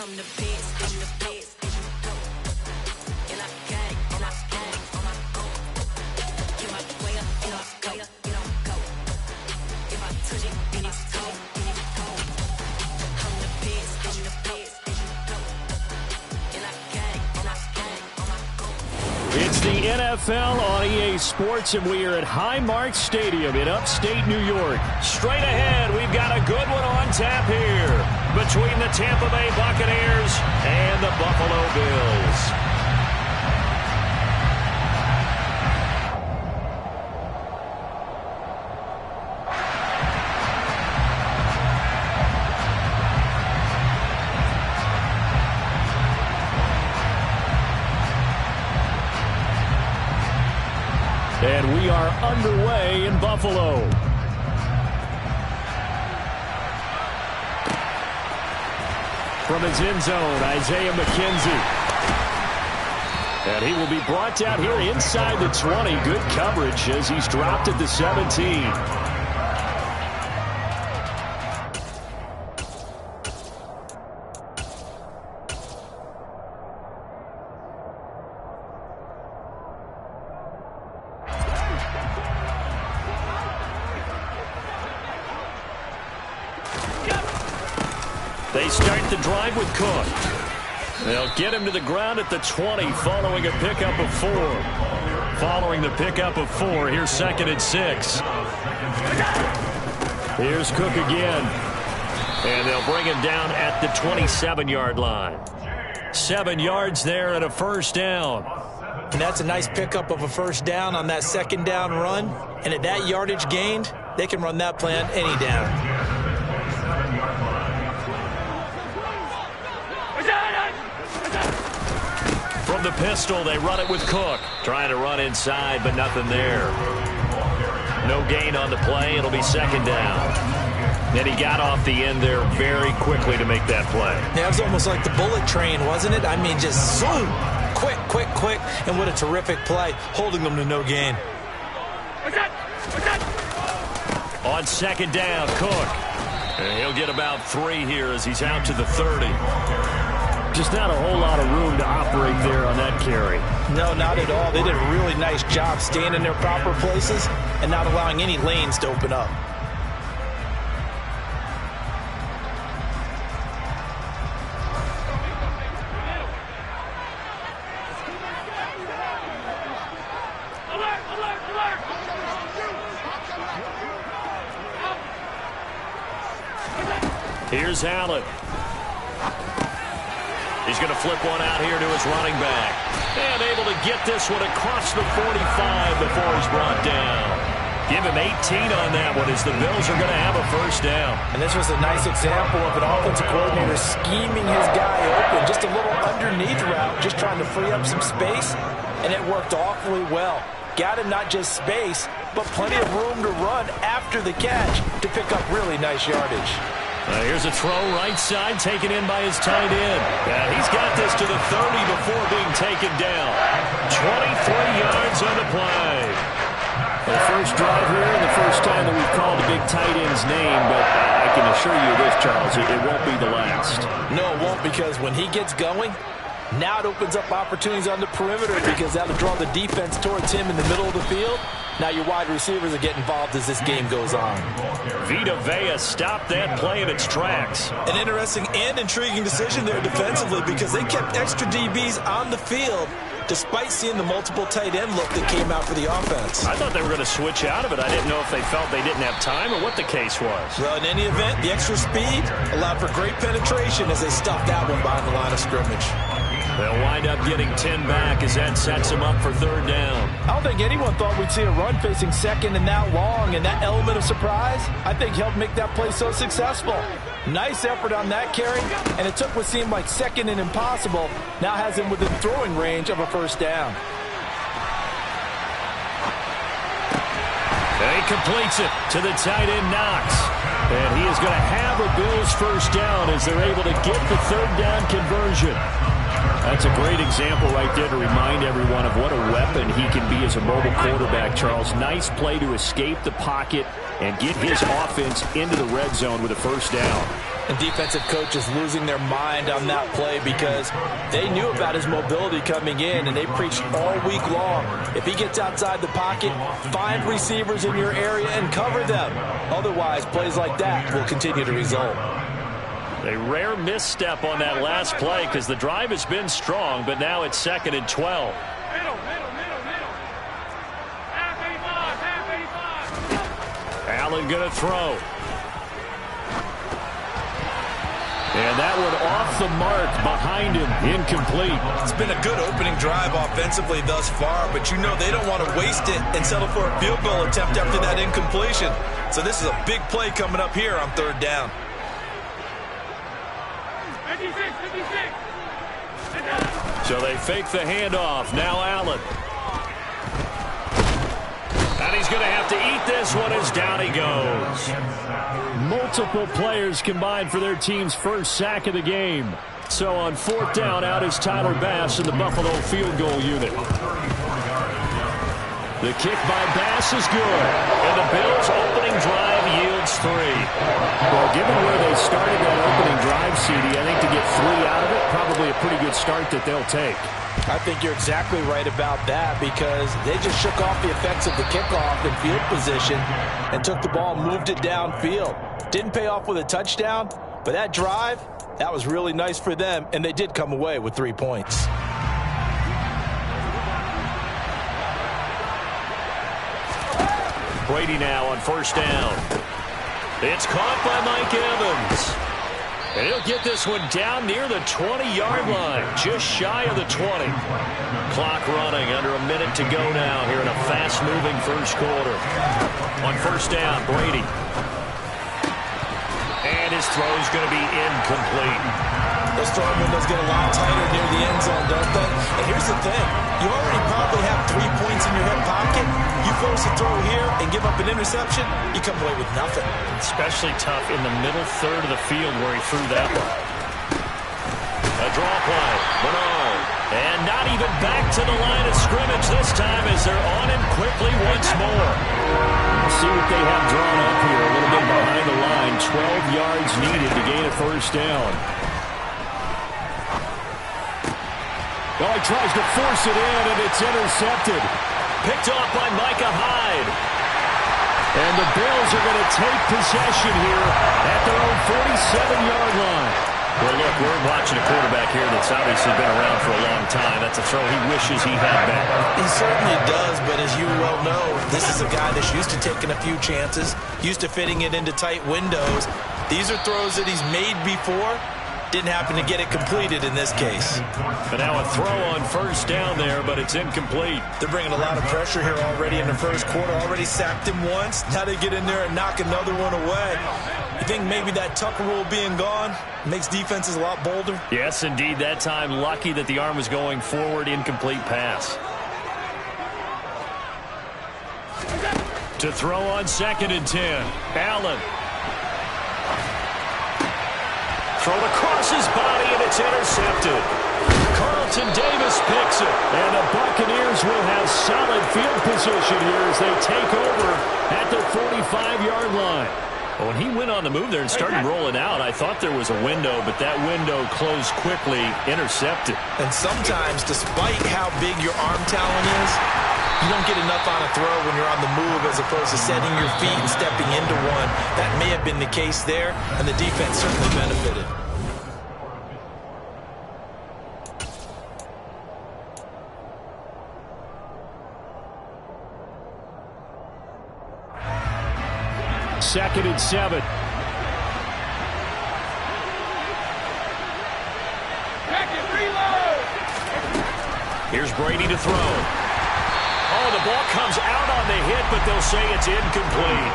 It's the NFL on EA Sports, and we are at Highmark Stadium in upstate New York. Straight ahead, we've got a good one on tap here between the Tampa Bay Buccaneers and the Buffalo Bills. And we are underway in Buffalo. From his end zone, Isaiah McKenzie. And he will be brought down here inside the 20. Good coverage as he's dropped at the 17. They start the drive with Cook. They'll get him to the ground at the 20 following a pickup of 4. Following the pickup of 4, here's 2nd and 6. Here's Cook again. And they'll bring him down at the 27-yard line. 7 yards there and a first down. And that's a nice pickup of a first down on that second down run. And at that yardage gained, they can run that play on any down. From the pistol, they run it with Cook. Trying to run inside, but nothing there. No gain on the play. It'll be 2nd down. Then he got off the end there very quickly to make that play. Yeah, it was almost like the bullet train, wasn't it? I mean, just zoom. Quick, quick, quick. And what a terrific play, holding them to no gain. On 2nd down, Cook. And he'll get about 3 here as he's out to the 30. Just not a whole lot of room to operate there on that carry. No, not at all. They did a really nice job staying in their proper places and not allowing any lanes to open up. Here's Allen. He's going to flip one out here to his running back. And able to get this one across the 45 before he's brought down. Give him 18 on that one as the Bills are going to have a first down. And this was a nice example of an offensive coordinator scheming his guy open. Just a little underneath route, just trying to free up some space. And it worked awfully well. Got him not just space, but plenty of room to run after the catch to pick up really nice yardage. Here's a throw right side taken in by his tight end. And he's got this to the 30 before being taken down. 23 yards on the play. The first drive here and the first time that we've called a big tight end's name, but I can assure you this, Charles, it won't be the last. No, it won't, because when he gets going, now it opens up opportunities on the perimeter because that'll draw the defense towards him in the middle of the field. Now your wide receivers are getting involved as this game goes on. Vita Vea stopped that play in its tracks. An interesting and intriguing decision there defensively because they kept extra DBs on the field despite seeing the multiple tight end look that came out for the offense. I thought they were going to switch out of it. I didn't know if they felt they didn't have time or what the case was. Well, in any event, the extra speed allowed for great penetration as they stuffed that one behind the line of scrimmage. They'll wind up getting 10 back as that sets them up for 3rd down. I don't think anyone thought we'd see a run facing 2nd and that long, and that element of surprise, I think, helped make that play so successful. Nice effort on that carry, and it took what seemed like 2nd and impossible, now has him within throwing range of a first down. And he completes it to the tight end, Knox. And he is going to have a Bills first down as they're able to get the 3rd down conversion. That's a great example right there to remind everyone of what a weapon he can be as a mobile quarterback, Charles. Nice play to escape the pocket and get his offense into the red zone with a first down. And defensive coaches losing their mind on that play because they knew about his mobility coming in, and they preached all week long. If he gets outside the pocket, find receivers in your area and cover them. Otherwise, plays like that will continue to result. A rare misstep on that last play because the drive has been strong, but now it's 2nd and 12. Allen going to throw. And that one off the mark behind him, incomplete. It's been a good opening drive offensively thus far, but you know they don't want to waste it and settle for a field goal attempt after that incompletion. So this is a big play coming up here on 3rd down. So they fake the handoff. Now Allen. And he's going to have to eat this one as down he goes. Multiple players combined for their team's first sack of the game. So on 4th down, out is Tyler Bass in the Buffalo field goal unit. The kick by Bass is good. And the Bills' opening drive yields 3. Well, given where they started that opening drive, CD, I think to get 3 out of it, probably a pretty good start that they'll take. I think you're exactly right about that because they just shook off the effects of the kickoff in field position and took the ball and moved it downfield. Didn't pay off with a touchdown, but that drive, that was really nice for them, and they did come away with 3 points. Brady now on 1st down. It's caught by Mike Evans. And he'll get this one down near the 20-yard line, just shy of the 20. Clock running, under a minute to go now here in a fast-moving first quarter. On 1st down, Brady. And his throw's going to be incomplete. Those throwing windows get a lot tighter near the end zone, don't they? And here's the thing. You already probably have 3 points in your hip pocket. You force a throw here and give up an interception, you come away with nothing. Especially tough in the middle third of the field where he threw that one. A draw play. Bernard. And not even back to the line of scrimmage this time as they're on him quickly once more. We'll see what they have drawn up here. A little bit behind the line. 12 yards needed to gain a 1st down. Oh, he tries to force it in, and it's intercepted. Picked off by Micah Hyde. And the Bills are going to take possession here at their own 47-yard line. Well, look, we're watching a quarterback here that's obviously been around for a long time. That's a throw he wishes he had back. He certainly does, but as you well know, this is a guy that's used to taking a few chances, used to fitting it into tight windows. These are throws that he's made before. Didn't happen to get it completed in this case. But now a throw on 1st down there, but it's incomplete. They're bringing a lot of pressure here already in the first quarter. Already sacked him once. Now they get in there and knock another one away. You think maybe that Tucker rule being gone makes defenses a lot bolder? Yes, indeed. That time, lucky that the arm was going forward. Incomplete pass. To throw on 2nd and 10. Allen. Thrown across his body, and it's intercepted. Carlton Davis picks it. And the Buccaneers will have solid field position here as they take over at the 45-yard line. When he went on the move there and started rolling out, I thought there was a window, but that window closed quickly, intercepted. And sometimes, despite how big your arm talent is, you don't get enough on a throw when you're on the move as opposed to setting your feet and stepping into one. That may have been the case there, and the defense certainly benefited. Second and 7. Here's Brady to throw. Oh, the ball comes out on the hit, but they'll say it's incomplete.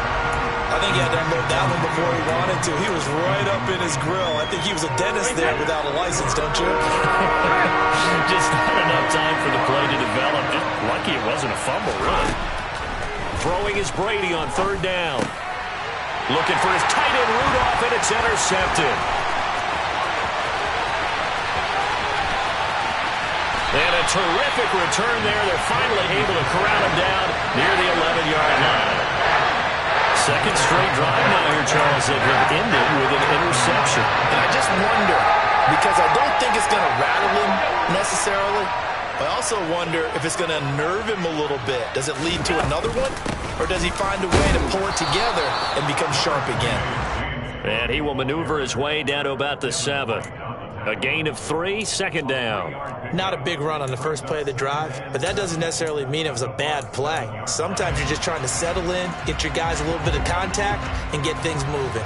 I think he had to unload that one before he wanted to. He was right up in his grill. I think he was a dentist there without a license, don't you? Just not enough time for the play to develop. Lucky it wasn't a fumble, really. Throwing is Brady on 3rd down. Looking for his tight end Rudolph, and it's intercepted. And a terrific return there. They're finally able to corral him down near the 11-yard line. Second straight drive now here, Charles, that have ended with an interception. And I just wonder, because I don't think it's going to rattle him necessarily, I also wonder if it's going to nerve him a little bit. Does it lead to another one? Or does he find a way to pull it together and become sharp again? And he will maneuver his way down to about the 7. A gain of 3, second down. Not a big run on the first play of the drive, but that doesn't necessarily mean it was a bad play. Sometimes you're just trying to settle in, get your guys a little bit of contact, and get things moving.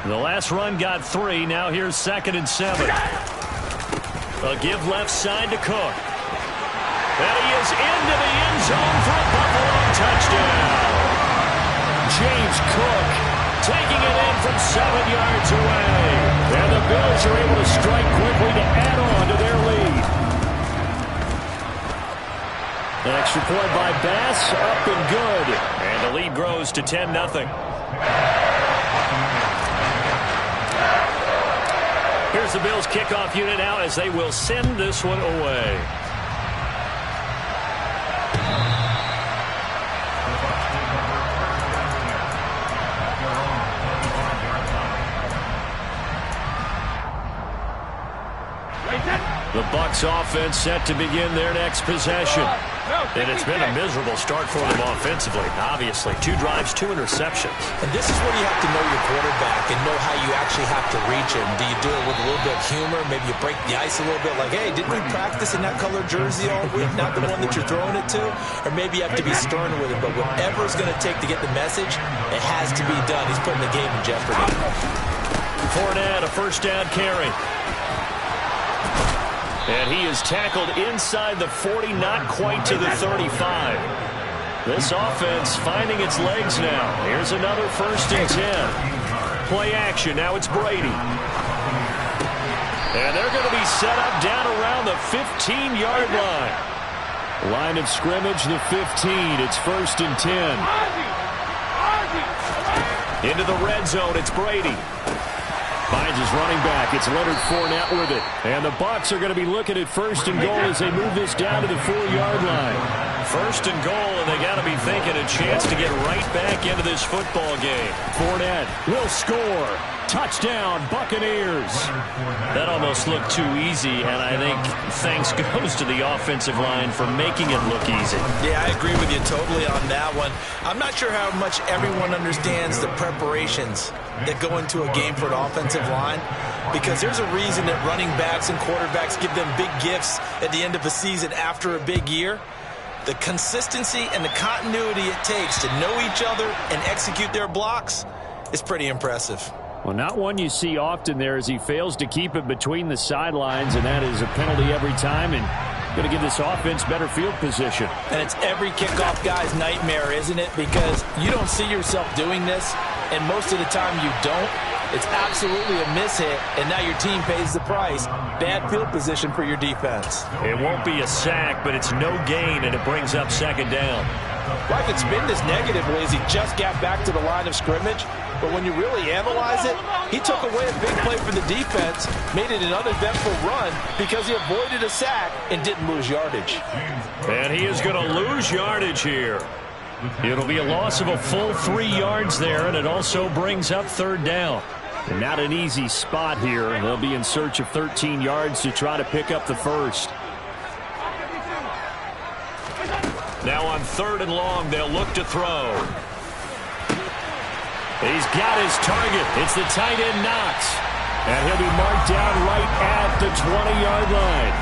The last run got 3. Now here's 2nd and 7. A give left side to Cook. And he is into the end zone for a Buffalo touchdown. James Cook taking it in from 7 yards away. And the Bills are able to strike quickly to add on to their lead. An extra point by Bass, up and good. And the lead grows to 10-0. Here's the Bills kickoff unit now as they will send this one away. The Bucs offense set to begin their next possession. And it's been a miserable start for them offensively, obviously. 2 drives, 2 interceptions. And this is where you have to know your quarterback and know how you actually have to reach him. Do you do it with a little bit of humor? Maybe you break the ice a little bit like, hey, didn't we practice in that color jersey all week, not the one that you're throwing it to? Or maybe you have to be stern with him. But whatever it's going to take to get the message, it has to be done. He's putting the game in jeopardy. Fournette, a first down carry. And he is tackled inside the 40, not quite to the 35. This offense finding its legs now. Here's another 1st and 10. Play action. Now it's Brady. And they're going to be set up down around the 15-yard line. Line of scrimmage, the 15. It's 1st and 10. Into the red zone, it's Brady. Finds his running back. It's Leonard Fournette with it. And the Bucs are going to be looking at 1st and goal as they move this down to the 4-yard line. 1st and goal, and they got to be thinking a chance to get right back into this football game. Fournette will score. Touchdown, Buccaneers. That almost looked too easy, and I think thanks goes to the offensive line for making it look easy. Yeah, I agree with you totally on that one. I'm not sure how much everyone understands the preparations that go into a game for an offensive line, because there's a reason that running backs and quarterbacks give them big gifts at the end of a season after a big year. The consistency and the continuity it takes to know each other and execute their blocks is pretty impressive. Well, not one you see often there as he fails to keep it between the sidelines, and that is a penalty every time, and going to give this offense better field position. And it's every kickoff guy's nightmare, isn't it? Because you don't see yourself doing this, and most of the time you don't. It's absolutely a mishit, and now your team pays the price. Bad field position for your defense. It won't be a sack, but it's no gain, and it brings up 2nd down. Well, I could spin this negatively as he just got back to the line of scrimmage. But when you really analyze it, he took away a big play for the defense, made it an uneventful run because he avoided a sack and didn't lose yardage. And he is going to lose yardage here. It'll be a loss of a full 3 yards there, and it also brings up 3rd down. And not an easy spot here. They'll be in search of 13 yards to try to pick up the 1st. Now on 3rd and long, they'll look to throw. He's got his target. It's the tight end Knox. And he'll be marked down right at the 20-yard line.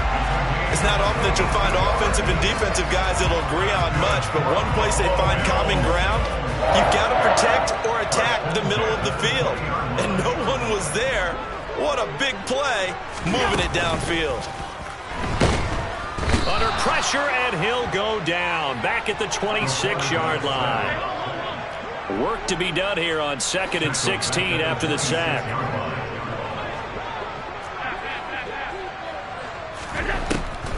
It's not often that you'll find offensive and defensive guys that'll agree on much, but one place they find common ground, you've got to protect or attack the middle of the field. And no one was there. What a big play, moving it downfield. Under pressure, and he'll go down. Back at the 26-yard line. Work to be done here on 2nd and 16 after the sack.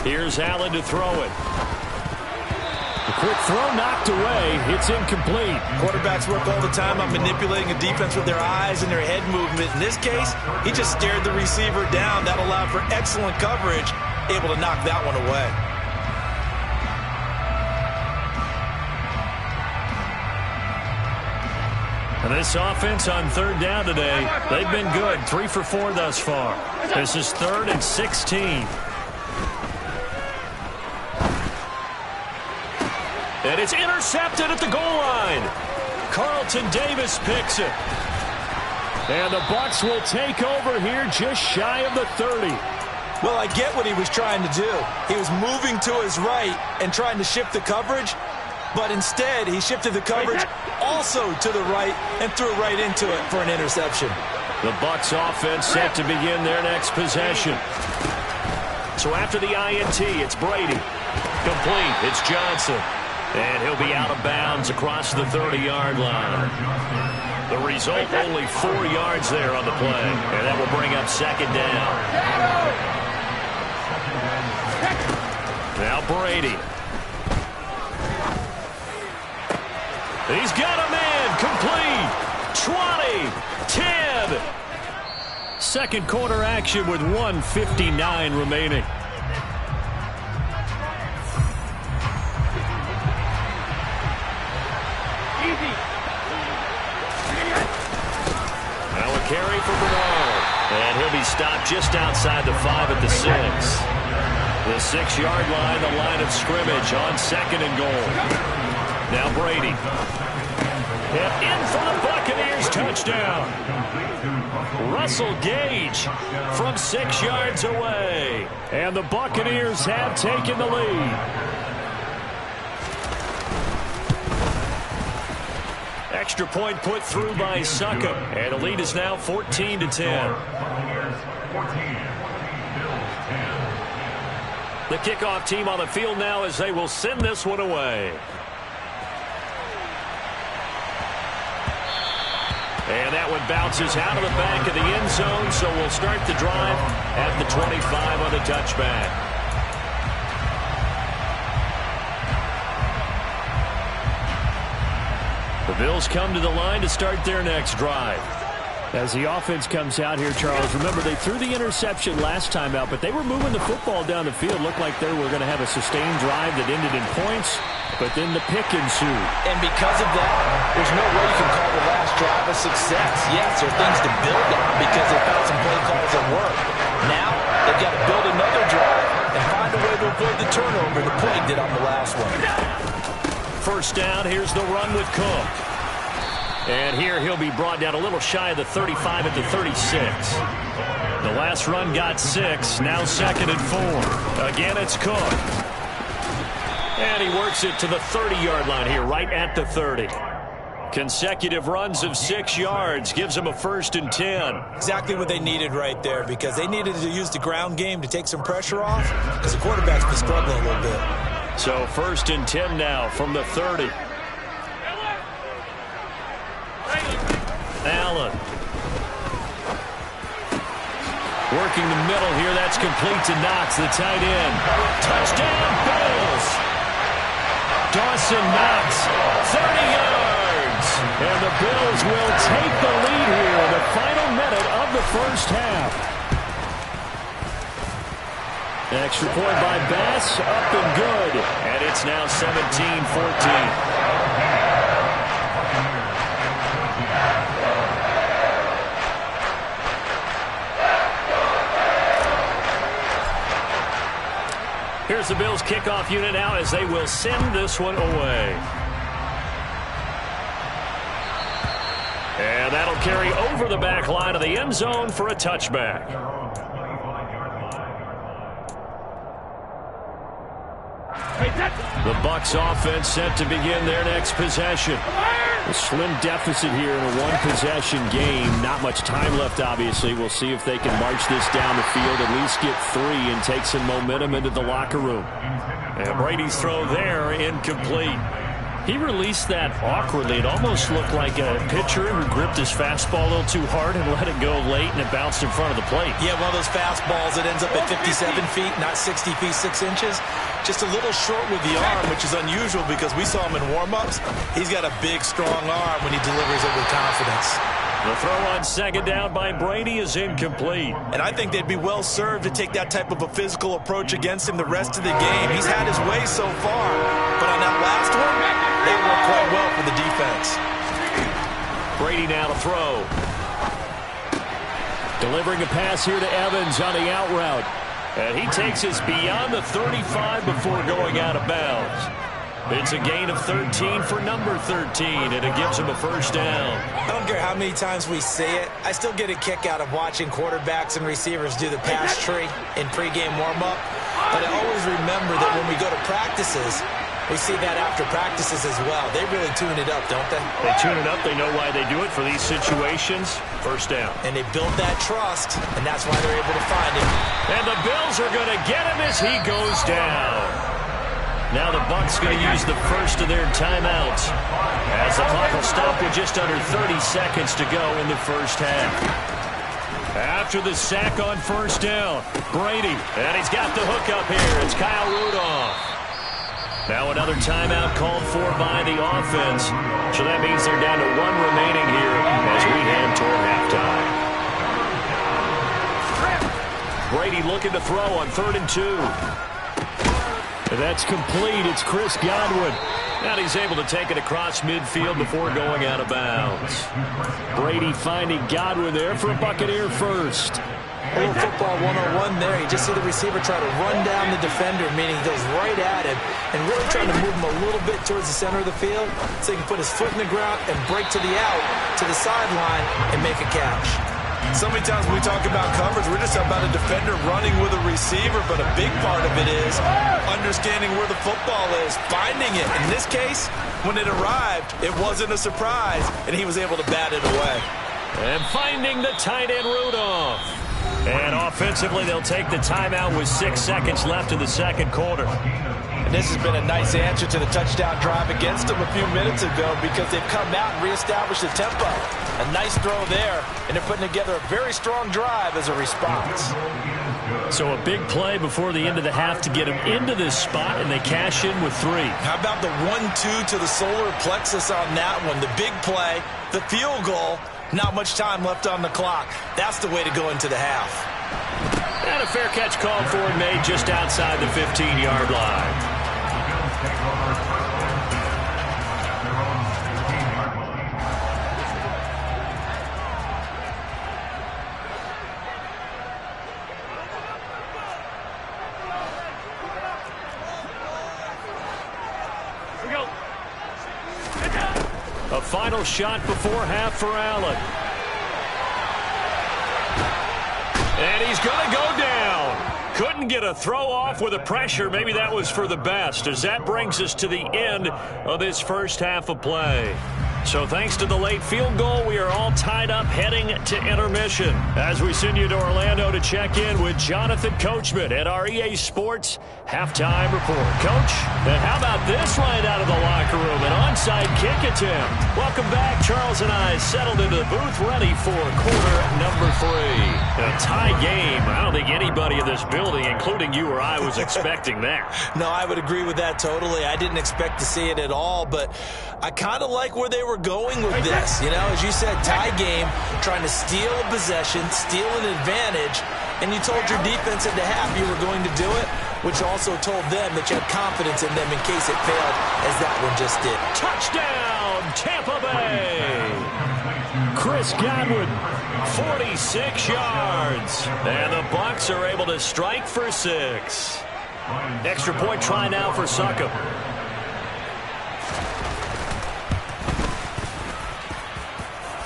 Here's Allen to throw it. A quick throw knocked away. It's incomplete. Quarterbacks work all the time on manipulating a defense with their eyes and their head movement. In this case, he just stared the receiver down. That allowed for excellent coverage, able to knock that one away. And this offense on third down today, they've been good. 3 for 4 thus far. This is 3rd and 16. And it's intercepted at the goal line. Carlton Davis picks it. And the Bucs will take over here just shy of the 30. Well, I get what he was trying to do. He was moving to his right and trying to shift the coverage, but instead he shifted the coverage also to the right and threw right into it for an interception. The Bucs offense set to begin their next possession. So after the INT, it's Brady. Complete. It's Johnson. And he'll be out of bounds across the 30-yard line. The result, only 4 yards there on the play. And that will bring up 2nd down. Now Brady. He's got a man. Complete. 20. 10. Second quarter action with 1:59 remaining. Now a carry for Bernard. And he'll be stopped just outside the 5 at the 6. The 6-yard line, the line of scrimmage on 2nd and goal. Now Brady. Hit in for the Buccaneers, touchdown. Russell Gage from 6 yards away. And the Buccaneers have taken the lead. Extra point put through by Succop. And the lead is now 14-10. The kickoff team on the field now as they will send this one away. And that one bounces out of the back of the end zone, so we'll start the drive at the 25 on the touchback. The Bills come to the line to start their next drive. As the offense comes out here, Charles, remember they threw the interception last time out, but they were moving the football down the field. Looked like they were going to have a sustained drive that ended in points, but then the pick ensued. And because of that, there's no way you can call the last drive a success. Yes, there are things to build on because they found some play calls that work. Now, they've got to build another drive and find a way to avoid the turnover the play did on the last one. First down, here's the run with Cook. And here he'll be brought down a little shy of the 35 at the 36. The last run got 6, now 2nd and 4. Again, it's Cook. And he works it to the 30-yard line here, right at the 30. Consecutive runs of 6 yards gives them a 1st and 10. Exactly what they needed right there because they needed to use the ground game to take some pressure off because the quarterback's been struggling a little bit. So 1st and 10 now from the 30. Allen. Working the middle here. That's complete to Knox, the tight end. Touchdown, Bills. Dawson Knox, 30 yards. And the Bills will take the lead here in the final minute of the first half. Extra point by Bass, up and good. And it's now 17-14. Here's the Bills kickoff unit now as they will send this one away. And that'll carry over the back line of the end zone for a touchback. The Bucs offense set to begin their next possession. A slim deficit here in a one-possession game. Not much time left, obviously. We'll see if they can march this down the field, at least get 3 and take some momentum into the locker room. And Brady's throw there, incomplete. He released that awkwardly. It almost looked like a pitcher who gripped his fastball a little too hard and let it go late, and it bounced in front of the plate. Yeah, one of those fastballs that ends up at 57 feet, not 60 feet, 6 inches. Just a little short with the arm, which is unusual because we saw him in warm-ups. He's got a big, strong arm when he delivers it with confidence. The throw on 2nd down by Brady is incomplete. And I think they'd be well served to take that type of a physical approach against him the rest of the game. He's had his way so far, but on that last one, that worked quite well for the defense. Brady now to throw. Delivering a pass here to Evans on the out route. And he takes us beyond the 35 before going out of bounds. It's a gain of 13 for number 13, and it gives him a first down. I don't care how many times we say it, I still get a kick out of watching quarterbacks and receivers do the pass tree in pregame warm-up. But I always remember that when we go to practices, we see that after practices as well. They really tune it up, don't they? They tune it up. They know why they do it for these situations. First down. And they build that trust, and that's why they're able to find him. And the Bills are going to get him as he goes down. Now the Bucs going to use the first of their timeouts as the clock will stop with just under 30 seconds to go in the first half. After the sack on first down, Brady, and he's got the hook up here. It's Kyle Rudolph. Now another timeout called for by the offense. So that means they're down to one remaining here as we head toward halftime. Brady looking to throw on 3rd and 2. That's complete. It's Chris Godwin. And he's able to take it across midfield before going out of bounds. Brady finding Godwin there for a Buccaneer first. A little football 101 there. You just see the receiver try to run down the defender, meaning he goes right at him and really trying to move him a little bit towards the center of the field so he can put his foot in the ground and break to the out, to the sideline, and make a catch. So many times when we talk about coverage, we're just about a defender running with a receiver, but a big part of it is understanding where the football is, finding it. In this case, when it arrived, it wasn't a surprise, and he was able to bat it away. And finding the tight end Rudolph. And offensively, they'll take the timeout with 6 seconds left in the second quarter. And this has been a nice answer to the touchdown drive against them a few minutes ago because they've come out and reestablished the tempo. A nice throw there, and they're putting together a very strong drive as a response. So a big play before the end of the half to get them into this spot, and they cash in with 3. How about the 1-2 to the solar plexus on that one? The big play, the field goal, not much time left on the clock. That's the way to go into the half. And a fair catch called for and made just outside the 15-yard line. A final shot before half for Allen. And he's going to go down. Couldn't get a throw off with the pressure. Maybe that was for the best, as that brings us to the end of this first half of play. So thanks to the late field goal, we are all tied up heading to intermission. As we send you to Orlando to check in with Jonathan Coachman at our EA Sports Halftime Report. Coach, and how about this right out of the locker room? An onside kick attempt. Welcome back. Charles and I settled into the booth ready for quarter number 3. A tie game. I don't think anybody in this building, including you or I, was expecting that. No, I would agree with that totally. I didn't expect to see it at all, but I kind of like where they were going with this. You know, as you said, tie game, trying to steal a possession, steal an advantage, and you told your defense at the half you were going to do it, which also told them that you had confidence in them in case it failed, as that one just did. Touchdown, Tampa Bay! Chris Godwin, 46 yards. And the Bucs are able to strike for 6. Extra point try now for Succop.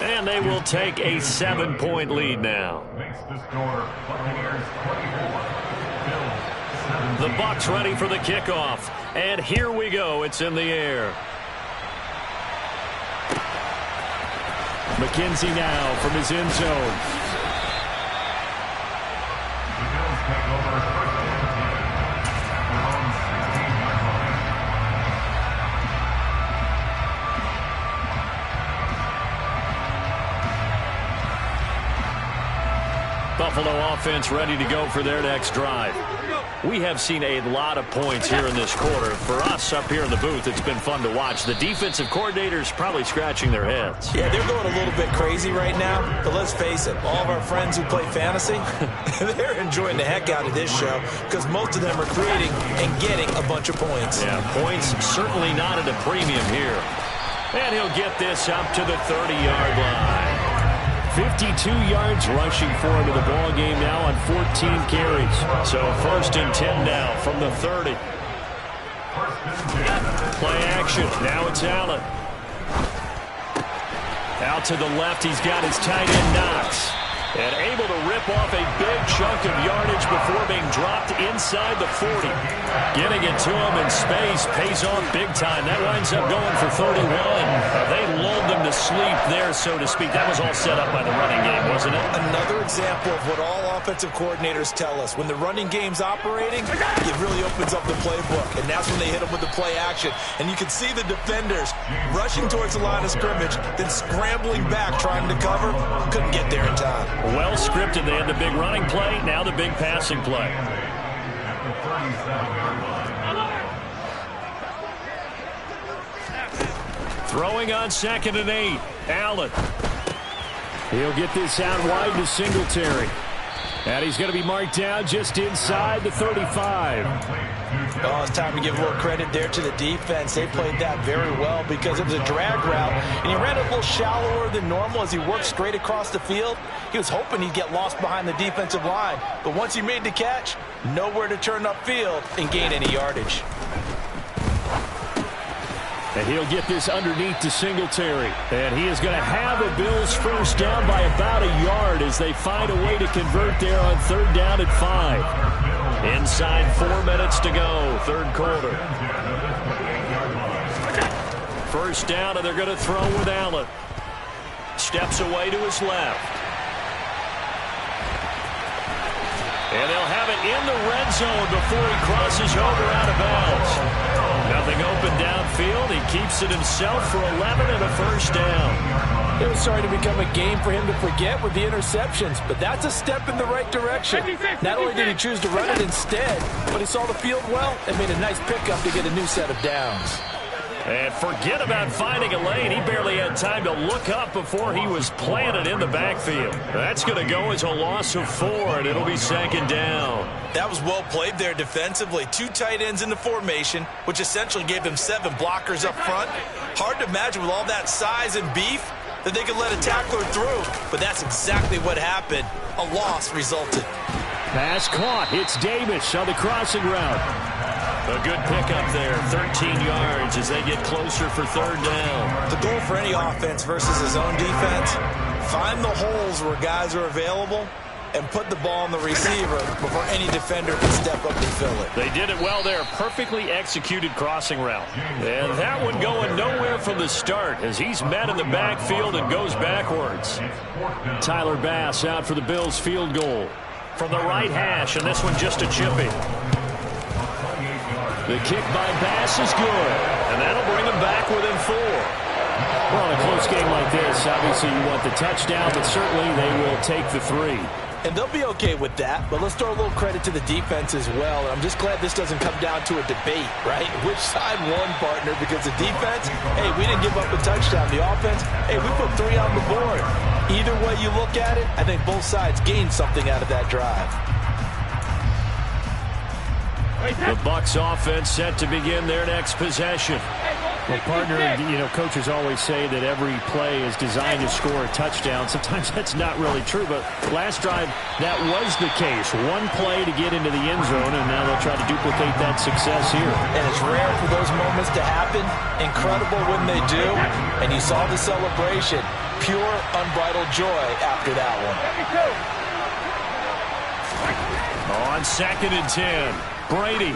And they will take a 7-point lead now. The Bucs ready for the kickoff. And here we go. It's in the air. McKenzie now from his end zone. Buffalo offense ready to go for their next drive. We have seen a lot of points here in this quarter. For us up here in the booth, it's been fun to watch. The defensive coordinators probably scratching their heads. Yeah, they're going a little bit crazy right now, but let's face it, all of our friends who play fantasy, they're enjoying the heck out of this show because most of them are creating and getting a bunch of points. Yeah, points certainly not at a premium here. And he'll get this up to the 30-yard line. 52 yards rushing for him in the ball game now on 14 carries. So 1st and 10 now from the 30. Play action. Now it's Allen. Out to the left, he's got his tight end Knox. And able to rip off a big chunk of yardage before being dropped inside the 40. Getting it to him in space pays off big time. That winds up going for 31. They lulled them to sleep there, so to speak. That was all set up by the running game, wasn't it? Another example of what all offensive coordinators tell us. When the running game's operating, it really opens up the playbook. And that's when they hit them with the play action. And you can see the defenders rushing towards the line of scrimmage, then scrambling back trying to cover. Couldn't get there in time. Well scripted. They had the big running play, now the big passing play. Throwing on 2nd and 8. Allen. He'll get this out wide to Singletary. And he's going to be marked down just inside the 35. Oh, it's time to give a little credit there to the defense. They played that very well because it was a drag route, and he ran it a little shallower than normal as he worked straight across the field. He was hoping he'd get lost behind the defensive line, but once he made the catch, nowhere to turn upfield and gain any yardage. And he'll get this underneath to Singletary. And he is going to have a Bills 1st down by about a yard as they find a way to convert there on 3rd down and 5. Inside 4 minutes to go, 3rd quarter. 1st down, and they're going to throw with Allen. Steps away to his left. And they'll have it in the red zone before he crosses over out of bounds. Nothing open downfield. He keeps it himself for 11 and a 1st down. It was starting to become a game for him to forget with the interceptions, but that's a step in the right direction. Not only did he choose to run it instead, but he saw the field well and made a nice pickup to get a new set of downs. And forget about finding a lane. He barely had time to look up before he was planted in the backfield. That's going to go as a loss of 4, and it'll be 2nd down. That was well played there defensively. 2 tight ends in the formation, which essentially gave them 7 blockers up front. Hard to imagine with all that size and beef that they could let a tackler through, but that's exactly what happened. A loss resulted. Pass caught. It's Davis on the crossing route. A good pickup there, 13 yards as they get closer for 3rd down. The goal for any offense versus his own defense, find the holes where guys are available and put the ball on the receiver before any defender can step up and fill it. They did it well there. Perfectly executed crossing route. And that one going nowhere from the start as he's met in the backfield and goes backwards. Tyler Bass out for the Bills field goal. From the right hash, and this one just a chippy. The kick by Bass is good, and that'll bring him back within 4. Well, in a close game like this, obviously you want the touchdown, but certainly they will take the 3. And they'll be okay with that, but let's throw a little credit to the defense as well. And I'm just glad this doesn't come down to a debate, right? Which side won, partner? Because the defense, hey, we didn't give up a touchdown. The offense, hey, we put 3 on the board. Either way you look at it, I think both sides gained something out of that drive. The Bucs offense set to begin their next possession. Well, partner, you know, coaches always say that every play is designed to score a touchdown. Sometimes that's not really true, but last drive, that was the case. One play to get into the end zone, and now they'll try to duplicate that success here. And it's rare for those moments to happen. Incredible when they do. And you saw the celebration. Pure, unbridled joy after that one. On 2nd and 10, Brady.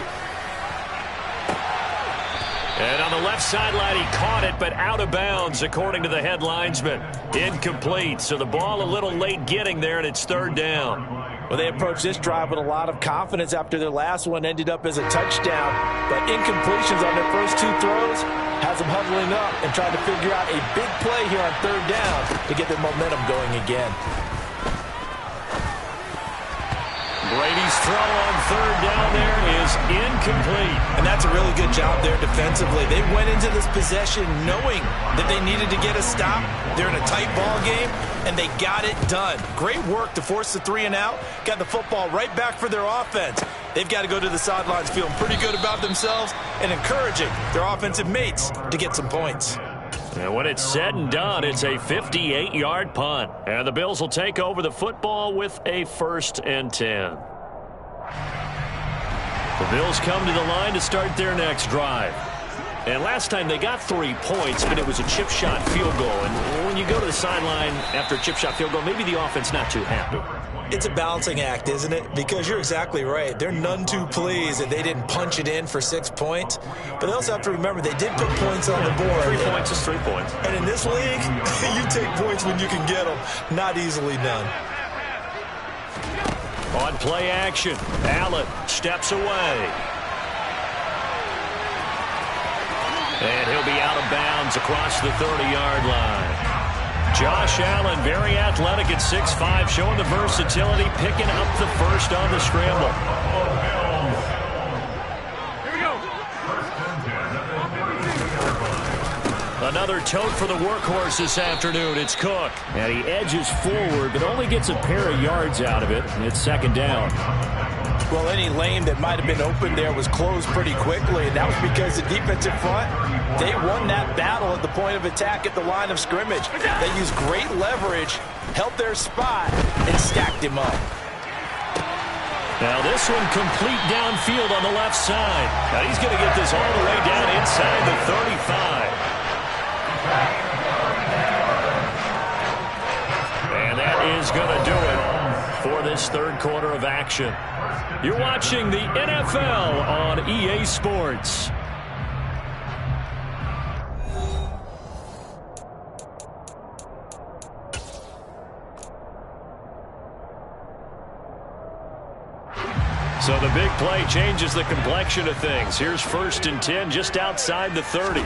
And on the left sideline, he caught it, but out of bounds, according to the head linesman. Incomplete, so the ball a little late getting there, and it's 3rd down. Well, they approached this drive with a lot of confidence after their last one ended up as a touchdown. But incompletions on their first 2 throws has them huddling up and trying to figure out a big play here on 3rd down to get their momentum going again. Brady's throw on 3rd down there is incomplete. And that's a really good job there defensively. They went into this possession knowing that they needed to get a stop. They're in a tight ball game, and they got it done. Great work to force the 3 and out. Got the football right back for their offense. They've got to go to the sidelines feeling pretty good about themselves and encouraging their offensive mates to get some points. And when it's said and done, it's a 58-yard punt. And the Bills will take over the football with a 1st and 10. The Bills come to the line to start their next drive. And last time they got 3 points, but it was a chip shot field goal. And when you go to the sideline after a chip shot field goal, maybe the offense not too happy. It's a balancing act, isn't it? Because you're exactly right. They're none too pleased that they didn't punch it in for 6 points. But they also have to remember they did put points on the board. 3 points is 3 points. And in this league, you take points when you can get them. Not easily done. On play action, Allen steps away. And he'll be out of bounds across the 30-yard line. Josh Allen, very athletic at 6'5", showing the versatility, picking up the first on the scramble. Here we go. Another tote for the workhorse this afternoon. It's Cook. And he edges forward, but only gets a pair of yards out of it. And it's 2nd down. Well, any lane that might have been open there was closed pretty quickly, and that was because the defensive front, they won that battle at the point of attack at the line of scrimmage. They used great leverage, held their spot, and stacked him up. Now this one complete downfield on the left side. Now he's going to get this all the way down inside the 35. And that is going to do it for this 3rd quarter of action. You're watching the NFL on EA Sports. So the big play changes the complexion of things. Here's 1st and 10 just outside the 30.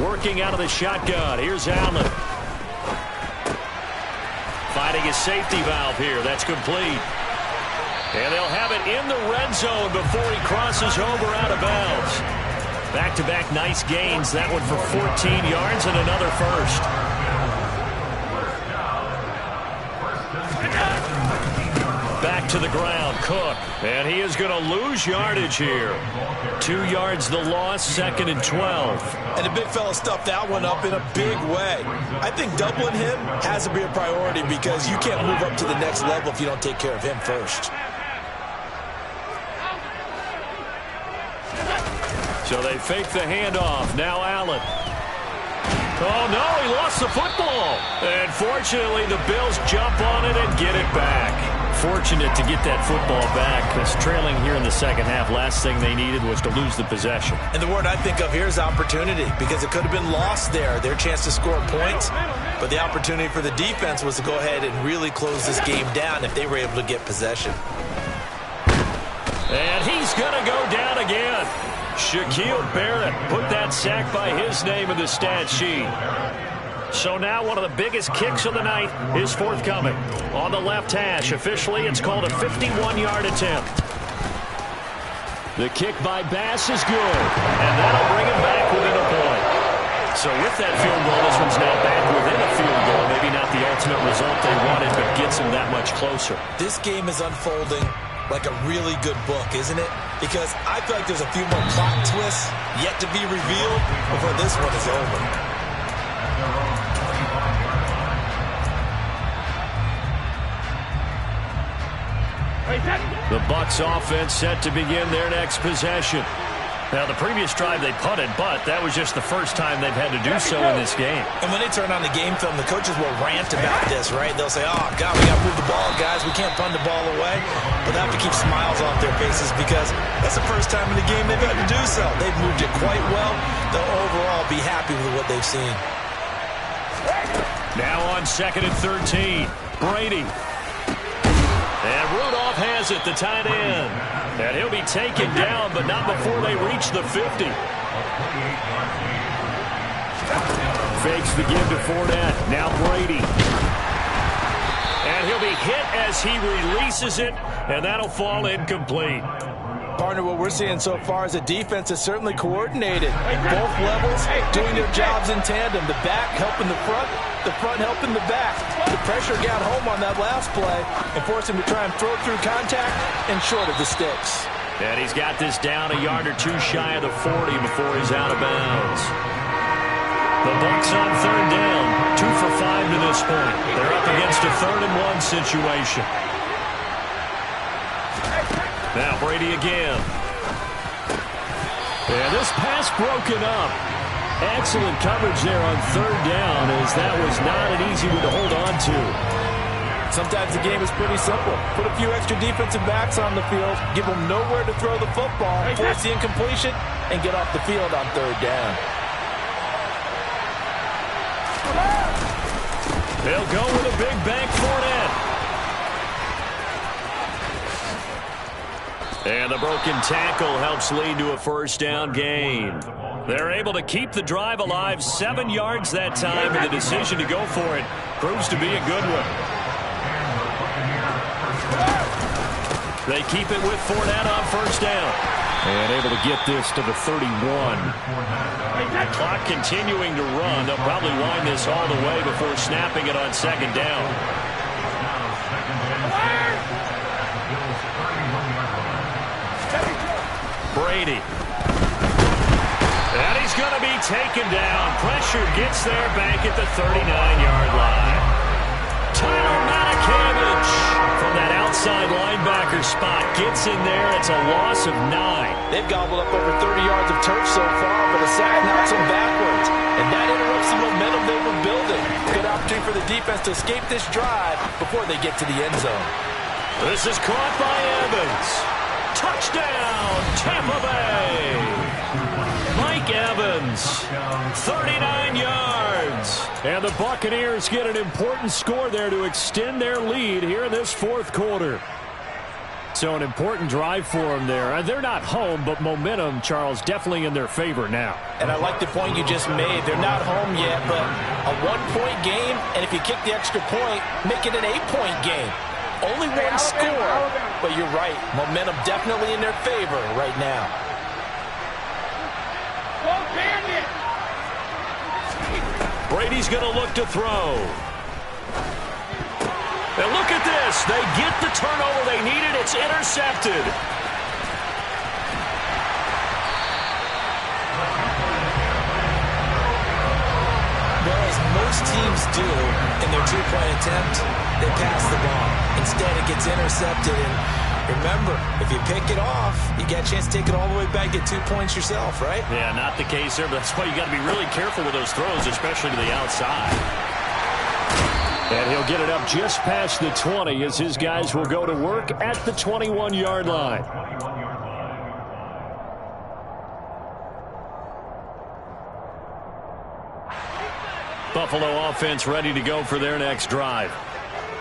Working out of the shotgun. Here's Allen. Finding his safety valve here. That's complete. And they'll have it in the red zone before he crosses over out of bounds. Back-to-back nice gains. That one for 14 yards and another first. Back to the ground, Cook. And he is going to lose yardage here. 2 yards the loss, 2nd and 12. And the big fella stuffed that one up in a big way. I think doubling him has to be a priority because you can't move up to the next level if you don't take care of him first. So they fake the handoff. Now Allen. Oh, no, he lost the football. And fortunately, the Bills jump on it and get it back. Fortunate to get that football back because trailing here in the 2nd half, last thing they needed was to lose the possession. And the word I think of here is opportunity because it could have been lost there, their chance to score points. But the opportunity for the defense was to go ahead and really close this game down if they were able to get possession. And he's going to go down again. Shaquille Barrett put that sack by his name in the stat sheet. So now one of the biggest kicks of the night is forthcoming. On the left hash, officially it's called a 51-yard attempt. The kick by Bass is good, and that'll bring him back within a point. So with that field goal, this one's now back within a field goal. Maybe not the ultimate result they wanted, but gets him that much closer. This game is unfolding like a really good book, isn't it? Because I feel like there's a few more plot twists yet to be revealed before this one is over. The Bucs offense set to begin their next possession. Now, the previous drive they punted, but that was just the first time they've had to do so in this game. And when they turn on the game film, the coaches will rant about this, right? They'll say, oh, God, we got to move the ball, guys. We can't punt the ball away. But they have to keep smiles off their faces because that's the first time in the game they've had to do so. They've moved it quite well. They'll overall be happy with what they've seen. Now on 2nd and 13, Brady. And Rudolph has it, the tight end. And he'll be taken down, but not before they reach the 50. Fakes the give to Fournette. Now Brady. And he'll be hit as he releases it, and that'll fall incomplete. Partner, what we're seeing so far is the defense is certainly coordinated. Both levels doing their jobs in tandem. The back helping the front helping the back. The pressure got home on that last play and forced him to try and throw through contact and short of the sticks. And he's got this down a yard or two shy of the 40 before he's out of bounds. The Bucs on third down, 2 for 5 to this point. They're up against a 3rd-and-1 situation. Now Brady again. And this pass broken up. Excellent coverage there on third down, as that was not an easy one to hold on to. Sometimes the game is pretty simple. Put a few extra defensive backs on the field, give them nowhere to throw the football, force the incompletion, and get off the field on third down. They'll go with a big bank Fournette. And the broken tackle helps lead to a first down gain. They're able to keep the drive alive, 7 yards that time, and the decision to go for it proves to be a good one. They keep it with Fournette on first down. And able to get this to the 31. Clock continuing to run. They'll probably wind this all the way before snapping it on second down. Brady. And he's going to be taken down. Pressure gets there back at the 39-yard line. Tyler Matakevich from that outside linebacker spot gets in there. It's a loss of 9. They've gobbled up over 30 yards of turf so far, but a sack knocks them backwards. And that interrupts the momentum they were building. Good opportunity for the defense to escape this drive before they get to the end zone. This is caught by Evans. Touchdown, Tampa Bay. Mike Evans, 39 yards. And the Buccaneers get an important score there to extend their lead here in this 4th quarter. So an important drive for them there. They're not home, but momentum, Charles, definitely in their favor now. And I like the point you just made. They're not home yet, but a 1-point game, and if you kick the extra point, make it an 8-point game. Only one score, but you're right. Momentum definitely in their favor right now. Brady's going to look to throw. And look at this. They get the turnover they needed. It's intercepted. Well, as most teams do in their 2-point attempt, they pass the ball. Instead, it gets intercepted. And remember, if you pick it off, you get a chance to take it all the way back, get 2 points yourself, right? Yeah, not the case there, but that's why you got to be really careful with those throws, especially to the outside. And he'll get it up just past the 20 as his guys will go to work at the 21-yard line. Buffalo offense ready to go for their next drive.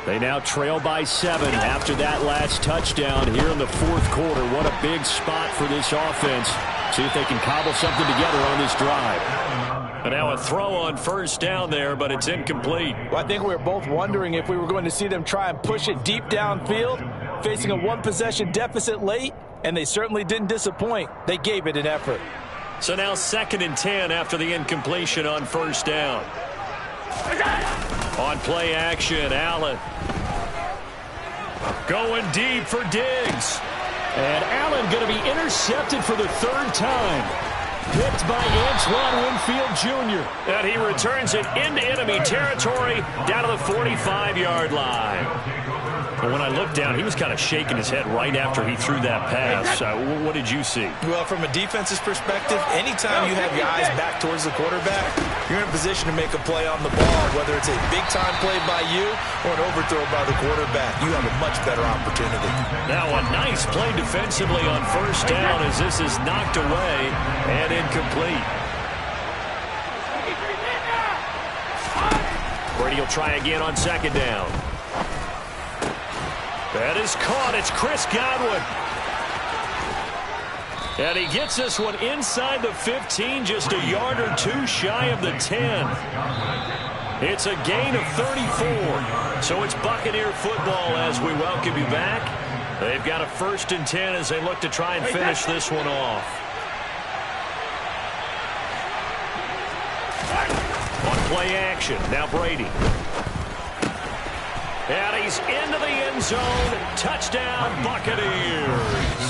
They now trail by 7 after that last touchdown here in the 4th quarter. What a big spot for this offense. See if they can cobble something together on this drive. And now a throw on first down there, but it's incomplete. Well, I think we were both wondering if we were going to see them try and push it deep downfield, facing a 1-possession deficit late, and they certainly didn't disappoint. They gave it an effort. So now 2nd and 10 after the incompletion on first down. On play action, Allen. Going deep for Diggs. And Allen going to be intercepted for the 3rd time. Picked by Antoine Winfield Jr. And he returns it into enemy territory down to the 45-yard line. But when I looked down, he was kind of shaking his head right after he threw that pass. What did you see? Well, from a defense's perspective, anytime you have your eyes back towards the quarterback, you're in a position to make a play on the ball, whether it's a big-time play by you or an overthrow by the quarterback. You have a much better opportunity. Now a nice play defensively on first down as this is knocked away and incomplete. Brady will try again on 2nd down. That is caught. It's Chris Godwin. And he gets this one inside the 15, just a yard or 2 shy of the 10. It's a gain of 34. So it's Buccaneer football as we welcome you back. They've got a 1st and 10 as they look to try and finish this one off. On play action, now Brady. And he's into the end zone. Touchdown, Buccaneers.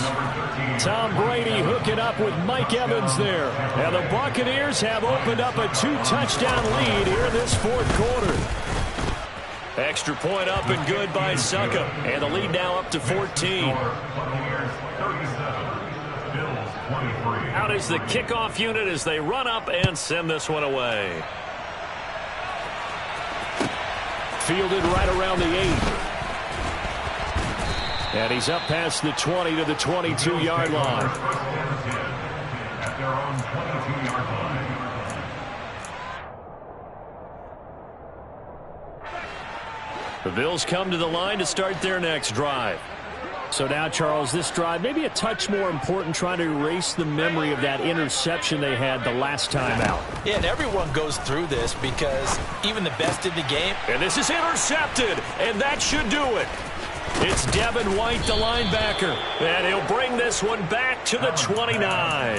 Tom Brady hooking up with Mike Evans there. And the Buccaneers have opened up a 2-touchdown lead here in this fourth quarter. Extra point up and good by Suckup. And the lead now up to 14. Out is the kickoff unit as they run up and send this one away. Fielded right around the 8. And he's up past the 20 to the 22-yard line. The Bills come to the line to start their next drive. So now, Charles, this drive maybe a touch more important, trying to erase the memory of that interception they had the last time out. Yeah, and everyone goes through this because even the best in the game. And this is intercepted, and that should do it. It's Devin White, the linebacker, and he'll bring this one back to the 29.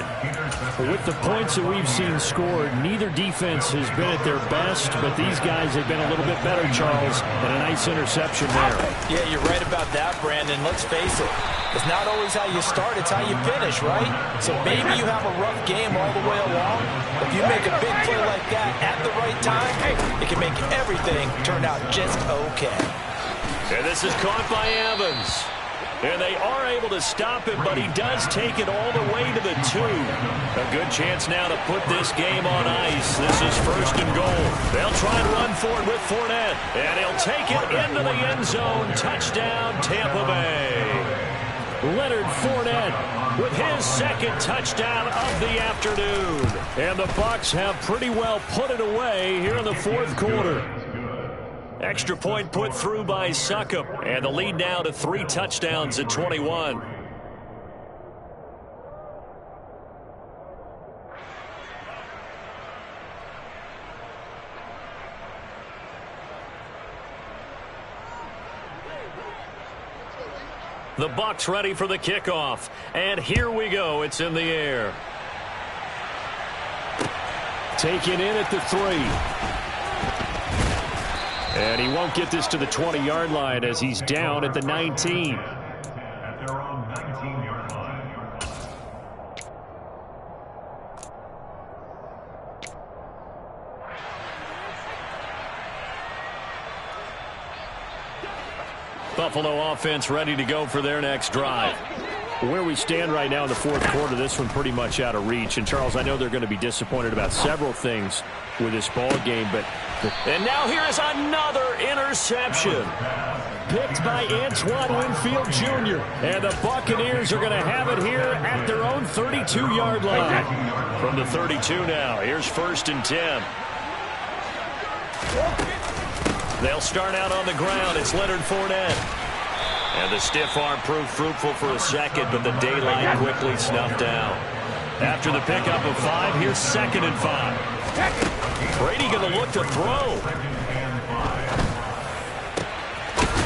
With the points that we've seen scored, neither defense has been at their best, but these guys have been a little bit better, Charles, and a nice interception there. Yeah, you're right about that, Brandon. Let's face it. It's not always how you start, it's how you finish, right? So maybe you have a rough game all the way along. If you make a big play like that at the right time, it can make everything turn out just okay. And this is caught by Evans. And they are able to stop him, but he does take it all the way to the 2. A good chance now to put this game on ice. This is first and goal. They'll try and run for it with Fournette. And he'll take it into the end zone. Touchdown, Tampa Bay. Leonard Fournette with his second touchdown of the afternoon. And the Bucs have pretty well put it away here in the fourth quarter. Extra point put through by Suckup, and the lead now to 3 touchdowns at 21. The Bucs ready for the kickoff, and here we go. It's in the air. Taken in at the 3. And he won't get this to the 20-yard line as he's down at the 19. At their own 19-yard line. Buffalo offense ready to go for their next drive. Where we stand right now in the fourth quarter, this one pretty much out of reach. And, Charles, I know they're going to be disappointed about several things with this ball game, but... And now here is another interception. Picked by Antoine Winfield Jr. And the Buccaneers are going to have it here at their own 32-yard line. From the 32 now, here's first and 10. They'll start out on the ground. It's Leonard Fournette. And the stiff arm proved fruitful for a second, but the daylight quickly snuffed out. After the pickup of 5, here's second and 5. Brady going to look to throw.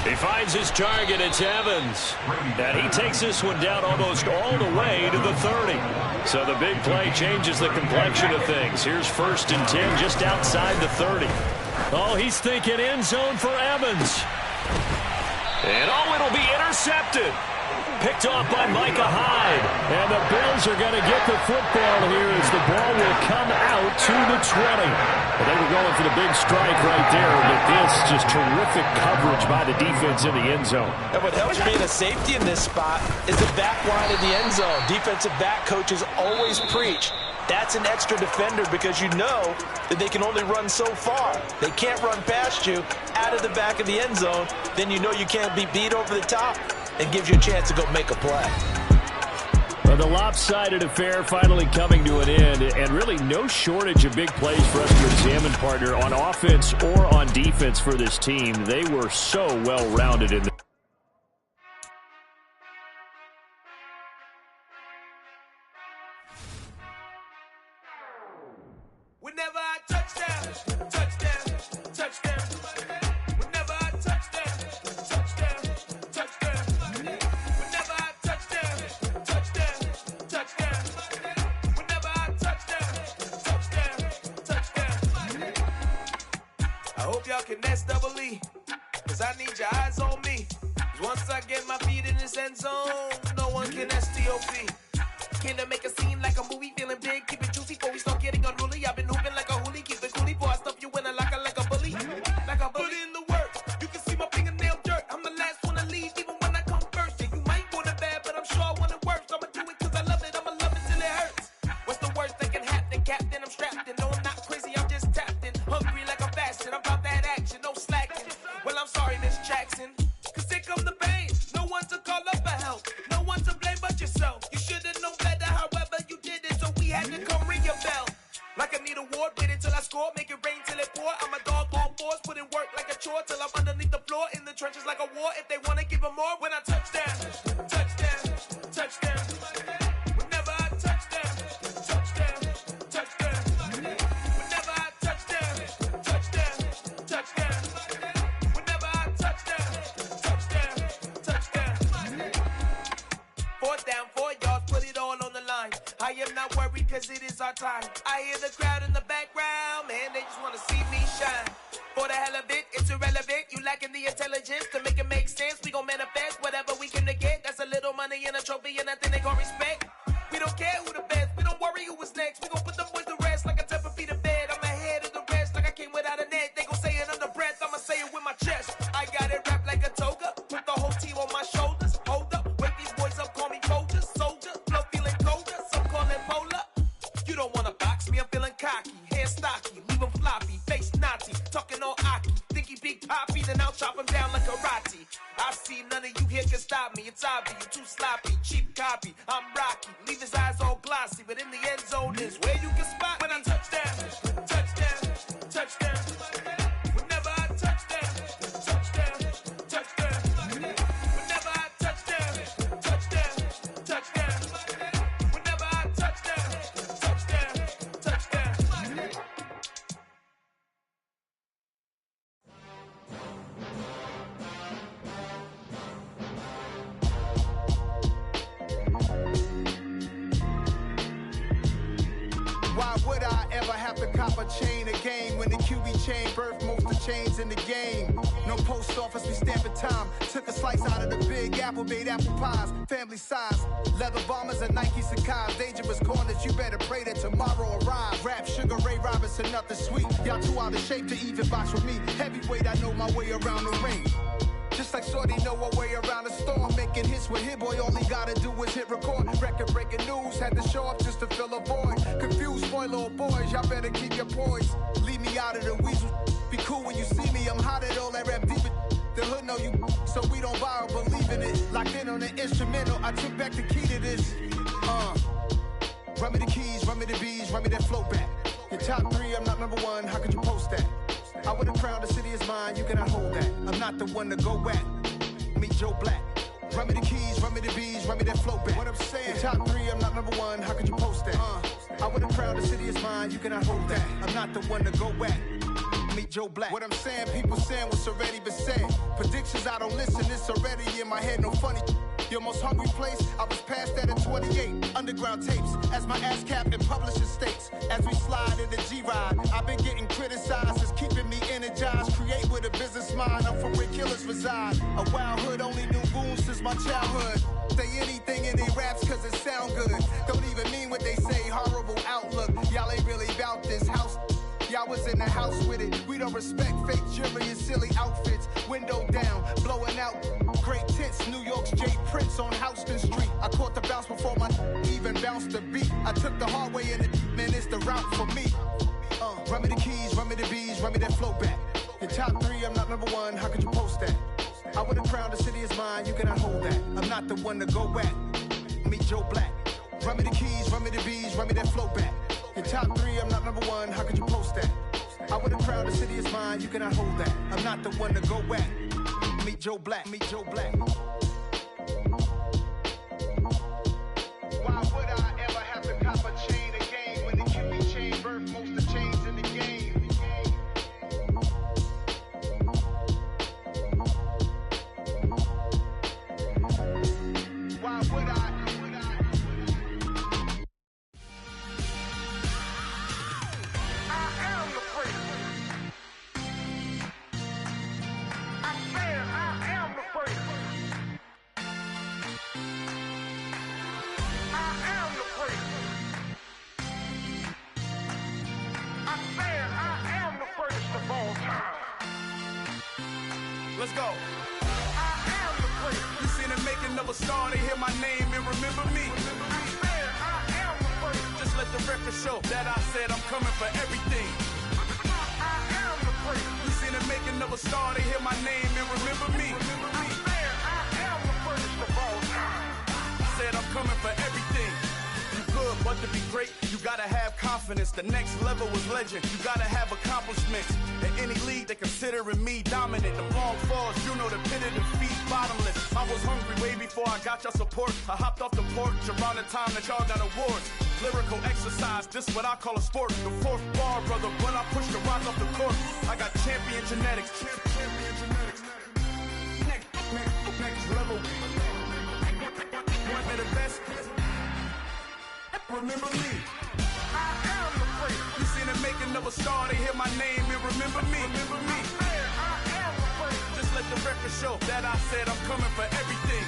He finds his target. It's Evans. And he takes this one down almost all the way to the 30. So the big play changes the complexion of things. Here's first and 10 just outside the 30. Oh, he's thinking end zone for Evans. And it'll be intercepted. Picked off by Micah Hyde. And the Bills are going to get the football here as the ball will come out to the 20. Well, they were going for the big strike right there, but this just terrific coverage by the defense in the end zone. And what helps being a safety in this spot is the back line of the end zone. Defensive back coaches always preach. That's an extra defender because you know that they can only run so far. They can't run past you out of the back of the end zone. Then you know you can't be beat over the top and gives you a chance to go make a play. Well, the lopsided affair finally coming to an end, and really no shortage of big plays for us to examine, partner, on offense or on defense for this team. They were so well-rounded in the Whenever I touchdown, touchdown, touchdown. Whenever I touchdown, touchdown, touchdown. Whenever I touchdown, touchdown, touchdown. Whenever I touchdown, touchdown, touchdown. I hope y'all can nest double E, 'cause I need your an STOP. Came to make a scene like a movie, feeling big, keep it juicy before we start getting unruly. I've been hooping like a hoolie, keep it coolie before I stuff you in a locker like a bully. Like a bully. Put in the work, you can see my fingernail dirt. I'm the last one to leave, even when I come first. Yeah, you might want it bad, but I'm sure I want it worse. I'ma do it cause I love it, I'ma love it till it hurts. What's the worst that can happen, Captain? I'm strapped in, no I'm not crazy, I'm just tapped in. Hungry like I'm fasting, I'm about that action, no slacking. Well, I'm sorry, Miss Jackson, cause here come the pain. No one to call up for help, no one to blame but yourself. You should've known better, however you did it, so we had to come ring your bell. Like I need a award, wait until I score, make it rain till it pour. I'm a dog on fours, put in work like a chore till I'm underneath the floor, in the trenches like a war. If they wanna give them more, when I touch down, touch down, touch down. Whenever I touch down, touch down, touch down. Whenever I touch down, touch down, touch down. Whenever I touch down, touch down, touch down. 4th down, 4 yards, put it all on the line. I am not worried cause it is our time. I hear the crowd in the background, man, they just wanna see me shine. For the hell of it, it's irrelevant. You lacking the intelligence to make it make sense. We gon' manifest whatever we came to get. That's a little money and a trophy and nothing they gon' respect. We don't care who the best, we don't worry who was next. We gon' put them boys to rest like a temper feet of bed. I'm ahead of the rest like I came without a net. They gon' say it under breath, I'ma say it with my chest. I got it wrapped like a toga, put the whole team on my shoulders. Hold up, wake these boys up, call me Folger, soldier. Flow feeling colder, some call it polar. You don't wanna box me, I'm feeling cocky. Hair stocky, leave him floppy, face naughty. Talking all aki, think he big poppy, then I'll chop him down like karate. I see none of you here can stop me. It's obvious, you too sloppy, cheap copy. I'm Rocky, leave his eyes all glossy, but in the end zone is where you can spot when I touch down, touch down, touch down. Whenever I touch down, touch down, touch down. Whenever I touch down, touch down, touch down. Whenever I touch down, touch down, touch down. Why would I ever have to cop a chain again when the QB chain birthed most of the chains in the game? No post office, we stamping time. Took a slice out of the big apple, made apple pies, family size. Leather bombers and Nike Sacai's. Dangerous corners, you better pray that tomorrow arrives. Rap, Sugar Ray Robinson, nothing sweet. Y'all too out of shape to even box with me. Heavyweight, I know my way around the ring. Just like Shorty know her way around the storm. Making hits with Hit Boy, all he gotta do is hit record. Record breaking news, had to show up just to fill a void. Confused boy, little boys, y'all better keep your poise. Leave me out of the weasel. Be cool when you see me, I'm hot at all that rap deep. The hood know you, so we don't borrow, believe in it. Locked in on the instrumental, I took back the key to this. Run me the keys, run me the bees, run me that flow back. Your top 3, I'm not number 1, how could you post that? I would have crowned the city is mine, you cannot hold that. I'm not the one to go at. Meet Joe Black. Run me the keys, run me the bees, run me that flow back. What I'm saying, your top 3, I'm not number 1, how could you post that? I would have crowned the city is mine, you cannot hold that. I'm not the one to go at. Meet Joe Black. What I'm saying, people saying what's already been said. Predictions, I don't listen, it's already in my head, no funny. Your most hungry place, I was past that at 28. Underground tapes, as my ass cap in publishing states. As we slide in the G-Ride, I've been getting criticized as keeping me energized. Create with a business mind, I'm from where killers reside. A wild hood, only knew goons since my childhood. Say anything in they raps cause it sound good. Don't even mean what they say, horrible outlook. Y'all ain't really about this house. Y'all was in the house with it. We don't respect fake jewelry and silly outfits. Window down, blowing out great tits. New York's J. Prince on Houston Street. I caught the bounce before my even bounced the beat. I took the hard way and it, man, it's the route for me. Run me the keys, run me the bees, run me that flow back. Your top 3, I'm not number 1, how could you post that? I would have crowned the city is mine, you cannot hold that. I'm not the one to go at. Meet Joe Black. Run me the keys, run me the bees, run me that flow back. Your top 3, I'm not number 1, how could you post that? I would have crowned the city is mine, you cannot hold that. I'm not the one to go at. Meet Joe Black, meet Joe Black. Why would I ever have to cop a chain again when the QB chain birthed most of the chains in the game? Why would I? Let's go. I am the place. You seen the making of a star, they hear my name and remember me. I am the place. Just let the record show that I said I'm coming for everything. I am the place. You seen the making of a star, they hear my name and remember me. I am the first of all time. Said I'm coming for everything. You good, but to be great, you gotta have confidence. The next level was legend. You gotta have accomplishments. In any league, they considering me dominant. The long falls, you know the pit of defeat, bottomless. I was hungry way before I got your support. I hopped off the porch around the time that y'all got awards. Lyrical exercise, this what I call a sport. The fourth bar, brother, when I push the rock off the court. I got champion genetics. Champion genetics. Next level. One of the best. Remember me. I am the place. You seen the making of a star, they hear my name and remember me. Remember me. I am the place. Just let the record show that I said I'm coming for everything.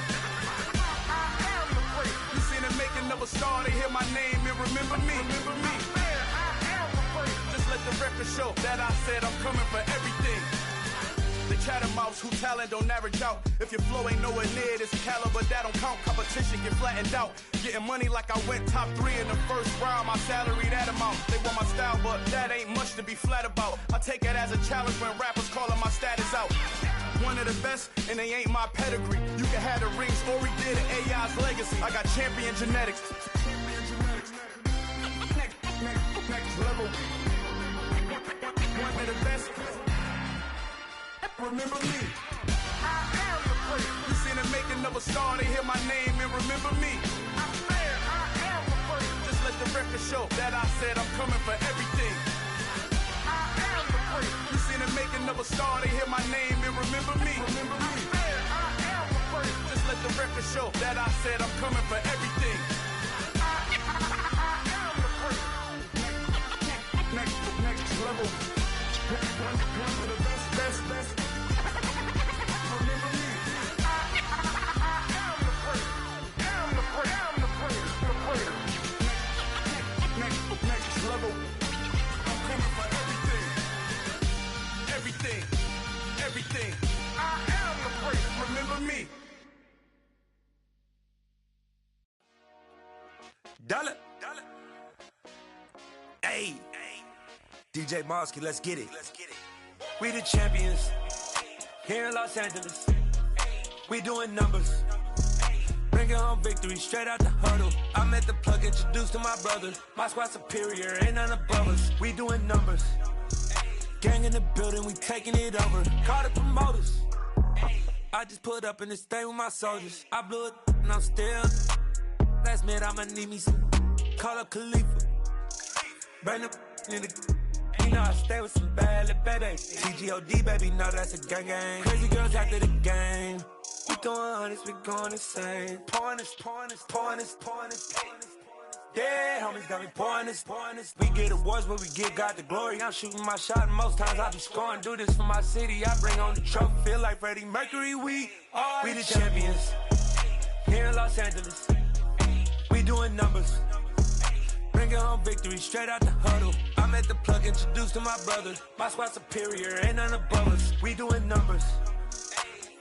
I am the place. You seen the making of a star, they hear my name and remember me. Remember me. I am the place. Just let the record show that I said I'm coming for everything. The chattermouths who talent don't average out. If your flow ain't nowhere near this caliber, that don't count. Competition get flattened out. Getting money like I went top 3 in the first round. My salary that amount. They want my style, but that ain't much to be flat about. I take it as a challenge when rappers calling my status out. One of the best, and they ain't my pedigree. You can have the rings, or we did it, AI's legacy. I got champion genetics. Next level. One of the best. Remember me. I am the place. You seen the making of a star, they hear my name and remember me. I am the place. Just let the record show that I said I'm coming for everything. I am the place. You seen the making of a star, they hear my name and remember me. Remember me. I am the place. Just let the record show that I said I'm coming for everything. I am the place. Next level. One of the best. Remember me. I am the place. Am the place. Next level. I'm coming for everything. I am the place. Remember me. Dollar. Hey. DJ Mosky, let's get it. We the champions here in Los Angeles. We doing numbers. Bringing home victory straight out the huddle. I'm at the plug, introduced to my brother. My squad superior, ain't none above us. We doing numbers. Gang in the building, we taking it over. Call the promoters. I just put up in this thing with my soldiers. I blew it and I'm still. Last minute I'ma need me some. Call up Khalifa. Bring the in the. You know I stay with some bad little baby. TGOD, baby, know that's a gang. Crazy girls after the game. We throwing hundreds, we going insane. Pouring this. Yeah, homies got me pouring this. We get awards, but we give God the glory. I'm shooting my shot, and most times I be scoring. Do this for my city, I bring on the trophy. Feel like Freddie Mercury, we the champions. Here in Los Angeles, we doing numbers. Bringing home victory straight out the huddle. I'm at the plug, introduced to my brother. My squad superior, ain't none above us. We doing numbers.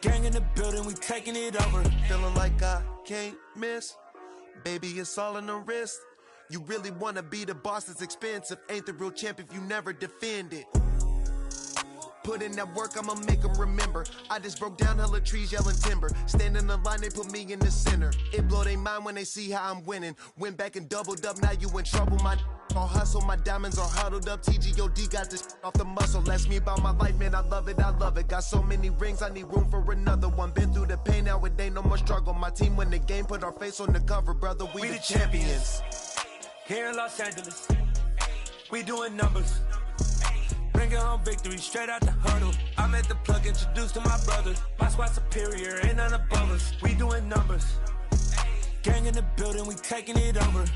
Gang in the building, we taking it over. Feeling like I can't miss. Baby, it's all in the wrist. You really wanna be the boss, it's expensive. Ain't the real champ if you never defend it. Put in that work, I'ma make them remember. I just broke down hella trees, yelling timber. Stand in the line, they put me in the center. It blow they mind when they see how I'm winning. Went back and doubled up, now you in trouble. My all hustle, my diamonds are huddled up. TGOD got this off the muscle. Ask me about my life, man, I love it. Got so many rings, I need room for another one. Been through the pain, now it ain't no more struggle. My team win the game, put our face on the cover, brother. We the champions. Here in Los Angeles, we doing numbers. Bringing home victory straight out the huddle. I'm at the plug, introduced to my brother. My squad superior, ain't none above us. We doing numbers. Gang in the building, we taking it over.